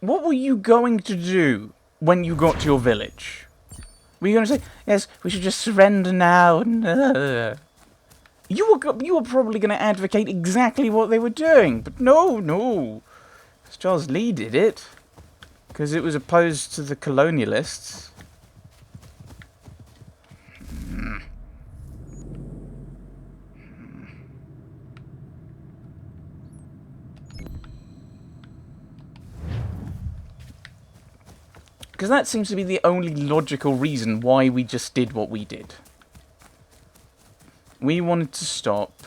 what were you going to do when you got to your village? Were you going to say, yes, we should just surrender now? You were probably going to advocate exactly what they were doing, but no. Charles Lee did it because it was opposed to the colonialists. Because that seems to be the only logical reason why we just did what we did. We wanted to stop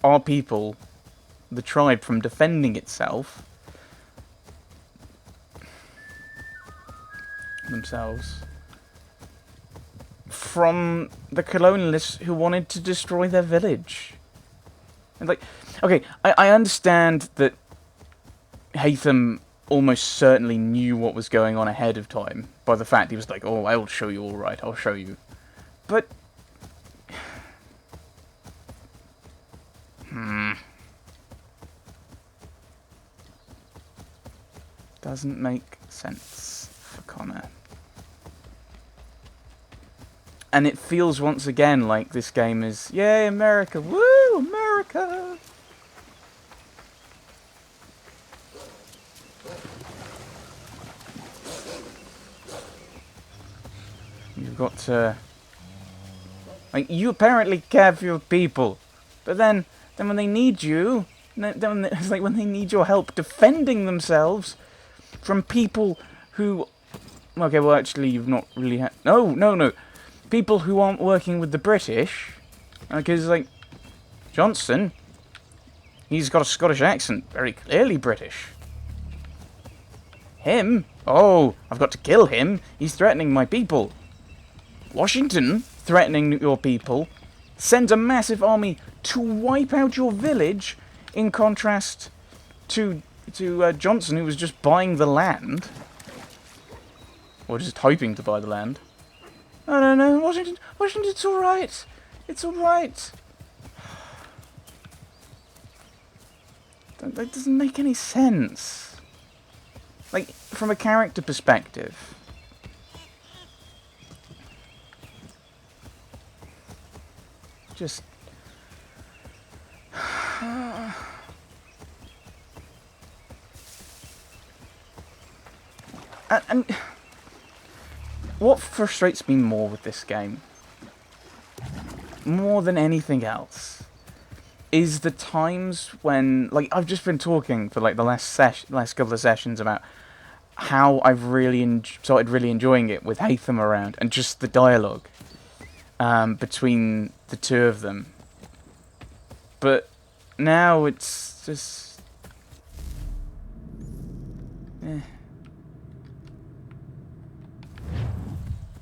our people, the tribe, from defending itself themselves from the colonialists who wanted to destroy their village. And like, okay, I understand that Haytham almost certainly knew what was going on ahead of time by the fact he was like, oh, I'll show you, all right, I'll show you. But doesn't make sense for Connor. And it feels once again like this game is, yay, America, woo, America! You've got to... like, you apparently care for your people, but then when they need you, then it's like when they need your help defending themselves from people who... okay, well, actually, you've not really had... No. People who aren't working with the British. Because, like, Johnson, he's got a Scottish accent, very clearly British. Him? Oh, I've got to kill him. He's threatening my people. Washington, threatening your people, sends a massive army to wipe out your village, in contrast to Johnson, who was just buying the land. Or just hoping to buy the land. No, Washington, it's alright. It's alright. That doesn't make any sense. Like, from a character perspective. Just... and what frustrates me more with this game, more than anything else, is the times when, like, I've just been talking for like the last couple of sessions about how I've really started really enjoying it with Haytham around and just the dialogue between the two of them. But now it's just...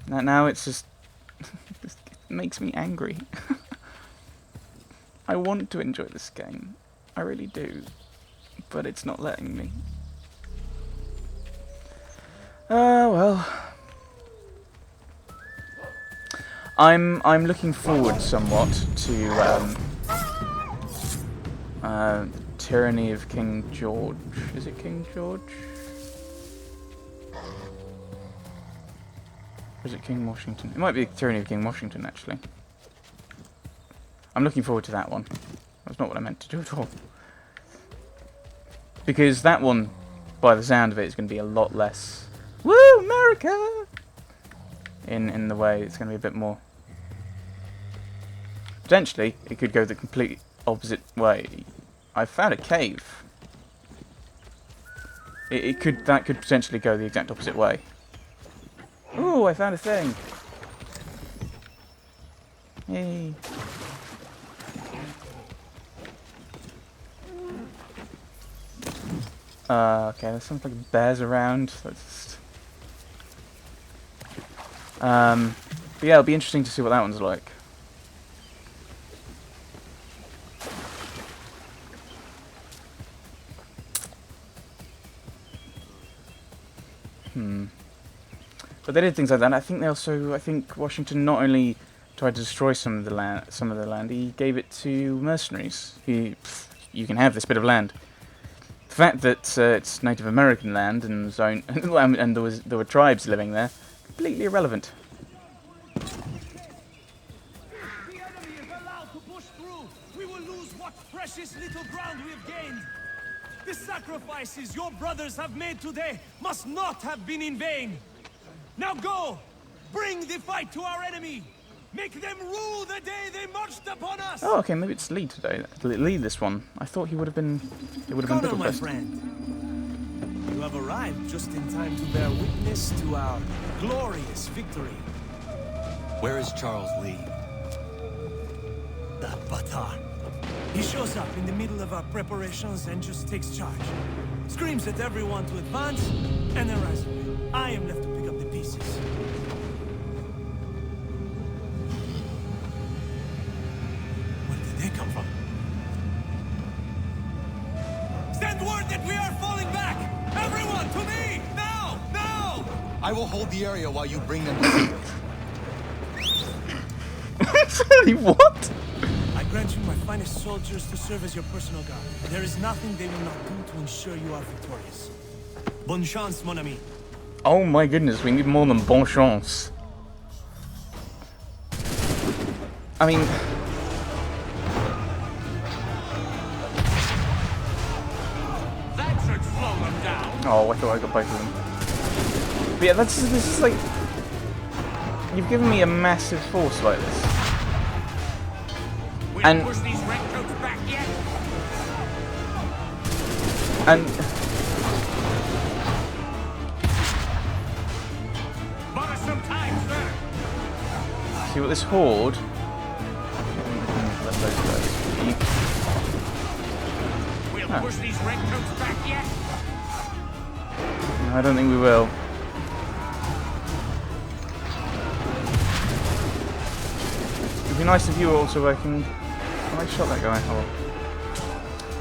Now it's just... it makes me angry. I want to enjoy this game. I really do. But it's not letting me. Well... I'm looking forward somewhat to Tyranny of King George. Is it King George? Or is it King Washington? It might be Tyranny of King Washington, actually. I'm looking forward to that one. That's not what I meant to do at all. Because that one, by the sound of it, is going to be a lot less... woo, America! In the way, it's going to be a bit more... potentially, it could go the complete opposite way. I found a cave. That could potentially go the exact opposite way. Ooh, I found a thing. Yay. Okay, there's something like bears around. Let's just... but yeah, it'll be interesting to see what that one's like. But they did things like that. I think Washington not only tried to destroy some of the land, he gave it to mercenaries. You can have this bit of land. The fact that it's Native American land and zone, and there were tribes living there, completely irrelevant. The enemy is allowed to push through. We will lose what precious little ground we have gained. The sacrifices your brothers have made today must not have been in vain. Now go! Bring the fight to our enemy! Make them rue the day they marched upon us! Oh, okay, maybe it's Lee today. Lee this one. I thought he would have been... It would have been Biddle my first. friend. You have arrived just in time to bear witness to our glorious victory. Where is Charles Lee? The Batar. He shows up in the middle of our preparations and just takes charge. Screams at everyone to advance, and then rides away. I am left to pick up the pieces. Where did they come from? Send word that we are falling back! Everyone, to me! Now! Now! I will hold the area while you bring them to Sorry, what? I grant you my finest soldiers to serve as your personal guard. There is nothing they will not do to ensure you are victorious. Bonne chance, mon ami. Oh my goodness, we need more than bon chance. I mean... That should slow them down. Oh, I thought I got both of them. But yeah, this is like... You've given me a massive force like this. And... Push these redcoats back yet? And... Bought us some time, sir. See what this horde... Let those guys speak. We'll push these redcoats back yet? No, I don't think we will. It'd be nice if you were also working... Oh, I shot that guy. Oh.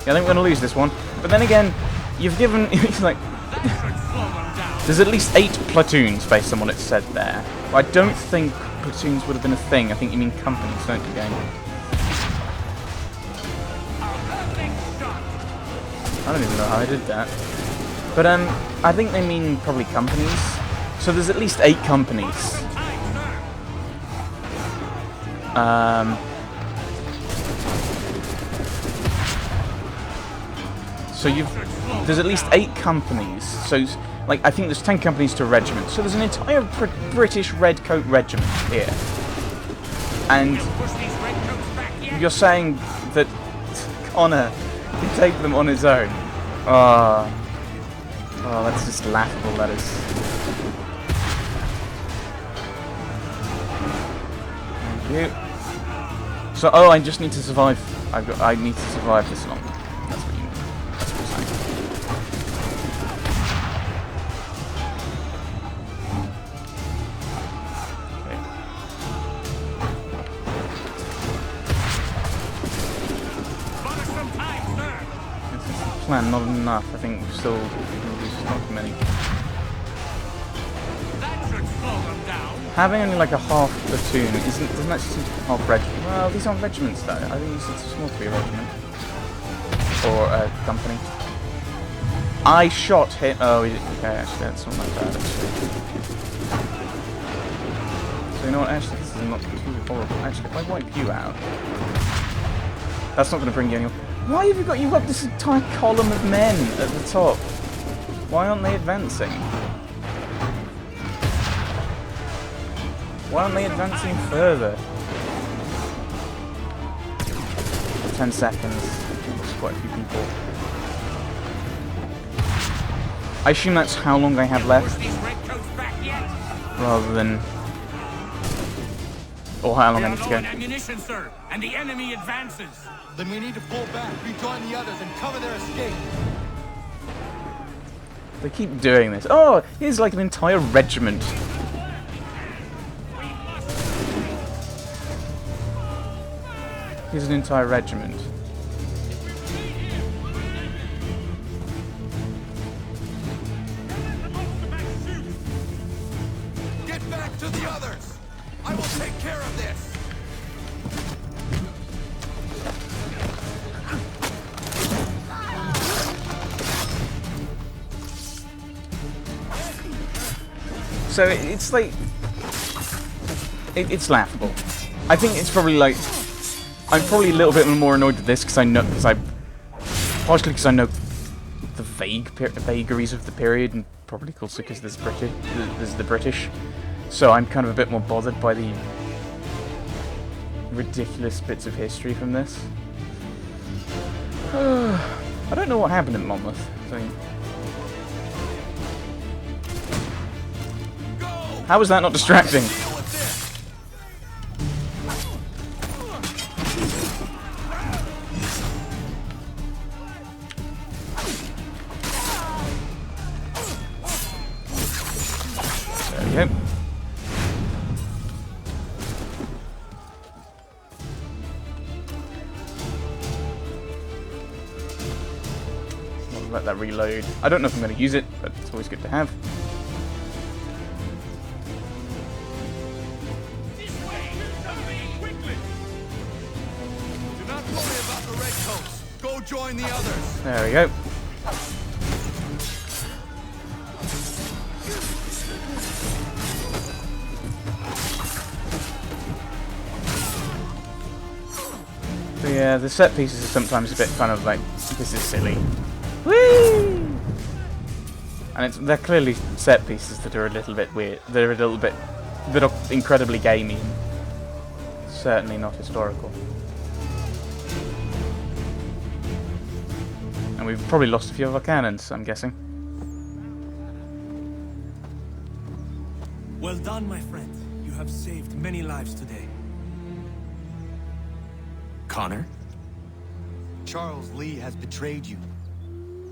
Yeah, I think we're gonna lose this one. But then again, you've given... It's like... There's at least 8 platoons based on what it said there. I don't think platoons would have been a thing. I think you mean companies, don't you, game? I don't even know how I did that. But I think they mean probably companies. So there's at least 8 companies. So there's at least 8 companies. So like I think there's 10 companies to a regiment. So there's an entire British Redcoat regiment here. And you're saying that Connor can take them on his own. Oh, that's just laughable, that is. Thank you. So, oh, I just need to survive. I need to survive this long. That's what you mean. That's what you're saying. Plan not enough. I think we've still not too many. That should slow them down. Having only like a half platoon doesn't actually seem to be half regiment. Well, these aren't regiments though. I think these are too small to be a regiment or a company. I shot him. Oh, okay. Actually, that's not that bad. Actually. So you know what? Actually, this is not too horrible. Actually, if I wipe you out, that's not going to bring you anywhere. Why have you've got this entire column of men at the top? Why aren't they advancing? Why aren't they advancing further? 10 seconds. There's quite a few people. I assume that's how long I have left. Rather than... Or how long I need to go. Ammunition, sir, and the enemy advances. Then we need to pull back, rejoin the others, and cover their escape. They keep doing this. Oh, here's like an entire regiment. Here's an entire regiment. Get back to the others! I will take care of this! So it's like... It's laughable. I think it's probably like... I'm probably a little bit more annoyed at this because I know... Partially because I know the vagaries of the period, and probably also because there's the British. So I'm kind of a bit more bothered by the ridiculous bits of history from this. I don't know what happened in Monmouth. How was that not distracting? There we go. I'll let that reload. I don't know if I'm going to use it, but it's always good to have. Go join the others. There we go. So yeah, the set pieces are sometimes a bit kind of like, this is silly. Whee! And they're clearly set pieces that are a little bit weird. They're a little bit that are incredibly gamey. Certainly not historical. And we've probably lost a few of our cannons, I'm guessing. Well done, my friend. You have saved many lives today. Connor? Charles Lee has betrayed you.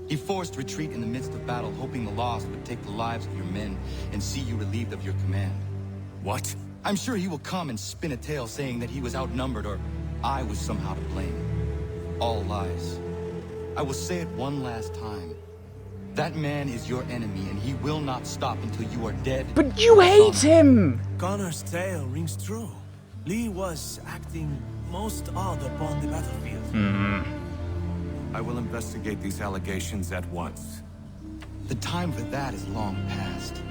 He forced retreat in the midst of battle, hoping the loss would take the lives of your men and see you relieved of your command. What? I'm sure he will come and spin a tale saying that he was outnumbered or I was somehow to blame. All lies. I will say it one last time. That man is your enemy, and he will not stop until you are dead. But you hate him! Connor's tale rings true. Lee was acting most odd upon the battlefield. I will investigate these allegations at once. The time for that is long past.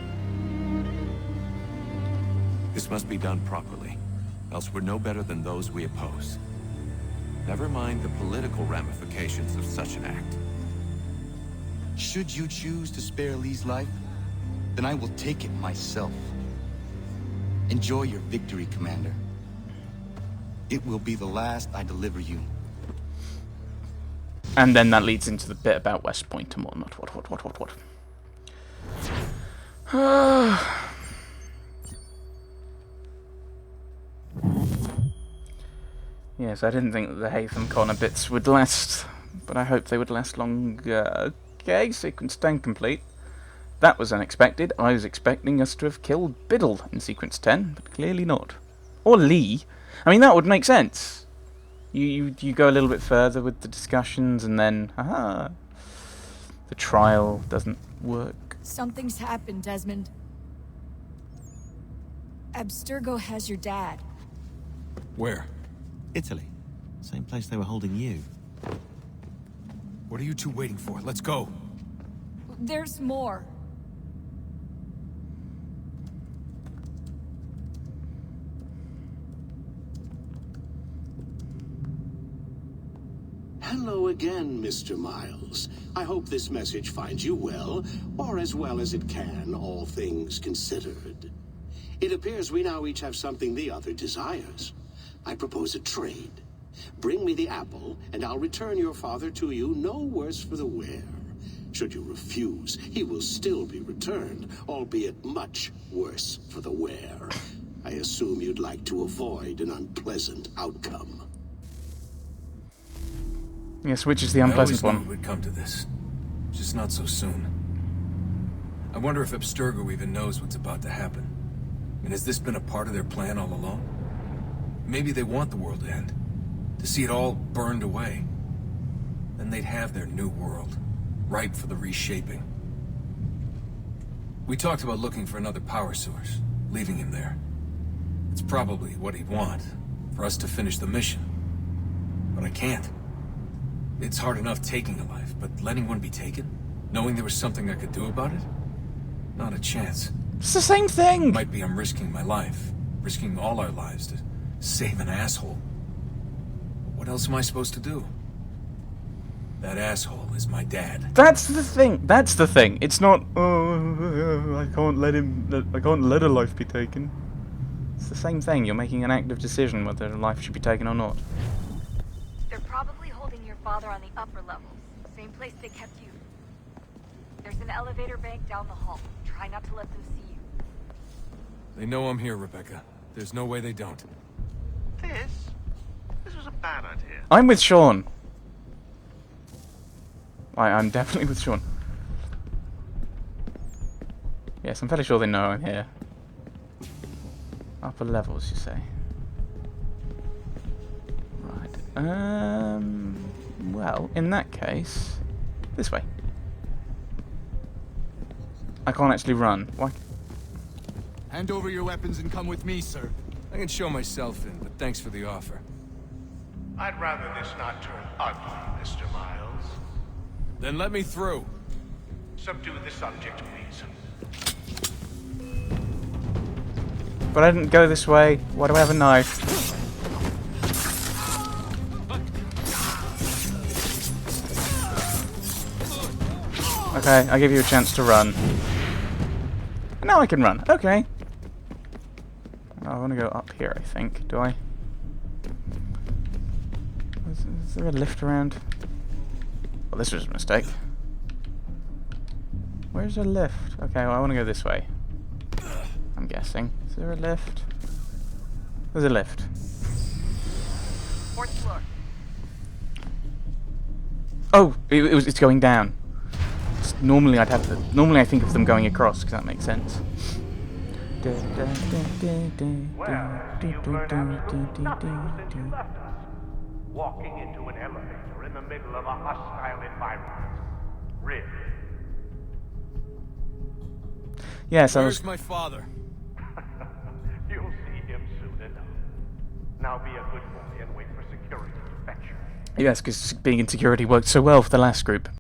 This must be done properly, else we're no better than those we oppose. Never mind the political ramifications of such an act. Should you choose to spare Lee's life, then I will take it myself. Enjoy your victory, Commander. It will be the last I deliver you. And then that leads into the bit about West Point and whatnot. What? Yes, I didn't think that the Haytham Connor bits would last, but I hoped they would last longer. Okay, sequence 10 complete. That was unexpected. I was expecting us to have killed Biddle in sequence 10, but clearly not. Or Lee. I mean, that would make sense. You go a little bit further with the discussions, and then, the trial doesn't work. Something's happened, Desmond. Abstergo has your dad. Where? Italy. Same place they were holding you. What are you two waiting for? Let's go. There's more. Hello again, Mr. Miles. I hope this message finds you well, or as well as it can, all things considered. It appears we now each have something the other desires. I propose a trade. Bring me the apple, and I'll return your father to you no worse for the wear. Should you refuse, he will still be returned, albeit much worse for the wear. I assume you'd like to avoid an unpleasant outcome. Yes, which is the unpleasant I always one? knew we'd come to this. Just not so soon. I wonder if Abstergo even knows what's about to happen. And has this been a part of their plan all along? Maybe they want the world to end. To see it all burned away. Then they'd have their new world, ripe for the reshaping. We talked about looking for another power source, leaving him there. It's probably what he'd want, for us to finish the mission. But I can't. It's hard enough taking a life, but letting one be taken? Knowing there was something I could do about it? Not a chance. It's the same thing! Might be I'm risking my life. Risking all our lives to save an asshole. What else am I supposed to do? That asshole is my dad. That's the thing. That's the thing. It's not, oh, I can't let a life be taken. It's the same thing. You're making an active decision whether a life should be taken or not. They're probably holding your father on the upper levels. Same place they kept you. There's an elevator bank down the hall. Try not to let them see you. They know I'm here, Rebecca. There's no way they don't. This was a bad idea. I'm with Sean. I'm definitely with Sean. Yes, I'm fairly sure they know I'm here. Upper levels, you say? Right. Well, in that case, this way. I can't actually run. Why? Hand over your weapons and come with me, sir. I can show myself in, but thanks for the offer. I'd rather this not turn ugly, Mr. Miles. Then let me through. Subdue the subject, please. But I didn't go this way. Why do I have a knife? Okay, I give you a chance to run. Now I can run. Okay. I want to go up here, I think. Do I? Is there a lift around? Well, this was a mistake. Where's a lift? Okay, well, I want to go this way. I'm guessing. Is there a lift? There's a lift. Fourth floor. Oh, it's going down. Normally I'd have to. Normally I think of them going across, because that makes sense. Well, you've learned absolutely nothing since you left us. Walking into an elevator in the middle of a hostile environment. Really? Yes, I Where's was. my father? You'll see him soon enough. Now be a good boy and wait for security to fetch you. Yes, because being in security worked so well for the last group.